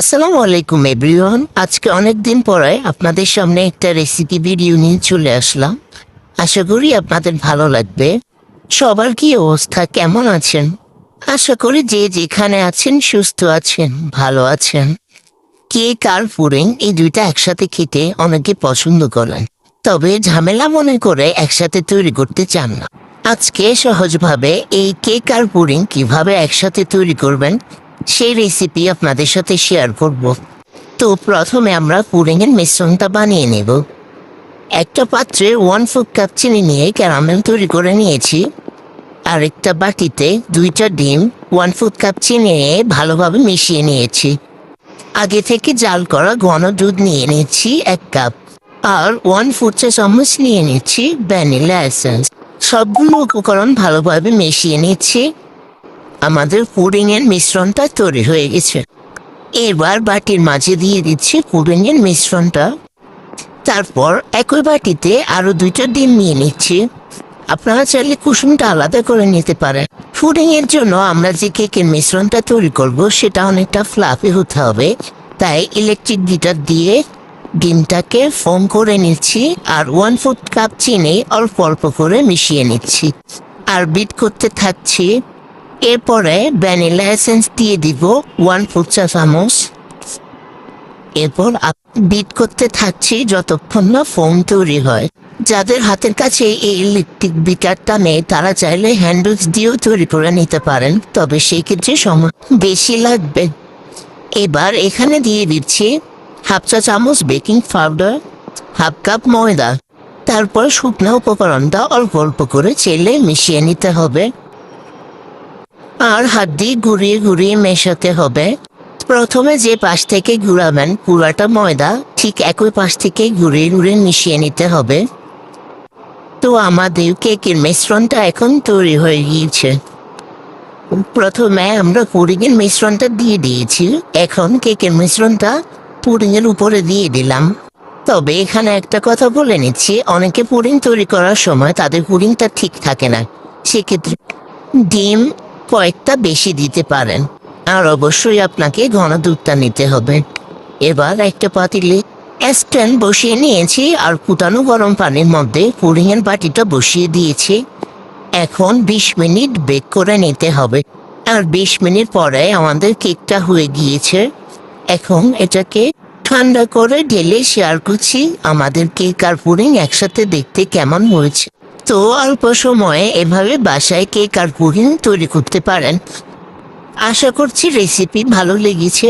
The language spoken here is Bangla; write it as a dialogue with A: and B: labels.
A: আসসালামু আলাইকুম এভরিওয়ান। আজকে অনেক দিন পরে আপনাদের সামনে একটা রেসিপি ভিডিও নিয়ে চলে আসলাম। আশা করি আপনাদের ভালো লাগবে। সবার কি অবস্থা, কেমন আছেন? আশা করি যে যেখানে আছেন সুস্থ আছেন, ভালো আছেন। কেক আর পুডিং এই দুইটা একসাথে খেতে অনেকে পছন্দ করেন, তবে ঝামেলা মনে করে একসাথে তৈরি করতে চান না। আজকে সহজভাবে এই কেক আর পুডিং কিভাবে একসাথে তৈরি করবেন সেই রেসিপি আপনাদের সাথে শেয়ার করব। তো প্রথমে আমরা পুডিং এর মিশ্রণটা বানিয়ে নেব। একটা পাত্রে 1/4 কাপ চিনি নিয়ে ক্যারামেল তৈরি করে নিয়েছি। আর একটা বাটিতে 2টা ডিম 1/4 কাপ চিনি নিয়ে ভালোভাবে মিশিয়ে নিয়েছি। আগে থেকে জাল করা ঘন দুধ নিয়ে নিচ্ছি 1 কাপ। আর 1/4 চা চামচ নিয়ে নিচ্ছি ভ্যানিলা এসেন্স। সবগুলো উপকরণ ভালোভাবে মিশিয়ে নিচ্ছি। আমাদের পুডিং এর মিশ্রণটা তৈরি হয়ে গেছে। এবার বাটির মাঝে দিয়ে দিচ্ছি পুডিং এর মিশ্রণটা। তারপর একই বাটিতে আরো 2টা ডিম নিয়ে নিচ্ছি। আপনারা চাইলে কুসুমটা আলাদা করে নিতে পারেন। পুডিং এর জন্য আমরা যে কেকের মিশ্রণটা তৈরি করব সেটা অনেকটা ফ্লাফি হতে হবে, তাই ইলেকট্রিক গিটার দিয়ে ডিমটাকে ফোম করে নিচ্ছি। আর 1/4 কাপ চিনি অল্প অল্প করে মিশিয়ে নিচ্ছি আর বিট করতে থাকছি। এরপরে ভ্যানিলা এসেন্স দিয়ে দিব 1/4 চা চামচ। এরপর বিট করতে থাকছি যতক্ষণ না ফোম তৈরি হয়। যাদের হাতের কাছে এই ইলেকট্রিক বিটারটা নেই তারা চাইলে হ্যান্ডউইচ দিয়েও তৈরি করে নিতে পারেন, তবে সেই ক্ষেত্রে সময় বেশি লাগবে। এবার এখানে দিয়ে দিচ্ছি 1/2 চা চামচ বেকিং পাউডার, 1/2 কাপ ময়দা। তারপর শুকনো উপকরণটা অল্প অল্প করে চেলে মিশিয়ে নিতে হবে আর হাত দিয়ে ঘুরিয়ে ঘুরিয়ে মেশাতে হবে। প্রথমে যে পাশ থেকে ঘুরাবেন পুরাটা ময়দা ঠিক একই পাশ থেকে ঘুরিয়ে ঘুরিয়ে মিশিয়ে নিতে হবে। তো আমাদের কেকের মিশ্রণটা এখন তৈরি হয়ে গিয়েছে। প্রথমে আমরা পুডিং এর মিশ্রণটা দিয়ে দিয়েছি, এখন কেকের মিশ্রণটা পুডিং এর উপরে দিয়ে দিলাম। তবে এখানে একটা কথা বলে নিচ্ছি, অনেকে পুডিং তৈরি করার সময় তাদের পুডিংটা ঠিক থাকে না, সেক্ষেত্রে ডিম কয়েকটা বেশি দিতে পারেন। আর অবশ্যই আপনাকে ঘন দুধটা নিতে হবে। এবার একটা পাতিলে স্ট্যান্ড বসিয়ে নিয়েছি আর ফুটানো গরম পানির মধ্যে পুডিং এর বাটিটা বসিয়ে দিয়েছি। এখন 20 মিনিট বেক করে নিতে হবে। আর 20 মিনিট পরে আমাদের কেকটা হয়ে গিয়েছে। এখন এটাকে ঠান্ডা করে ঢেলে শেয়ার করছি আমাদের কেক আর পুডিং একসাথে দেখতে কেমন হয়েছে। তো অল্প সময়ে এভাবে বাসায় কেক আর পুডিং তৈরি করতে পারেন। আশা করছি রেসিপি ভালো লেগেছে।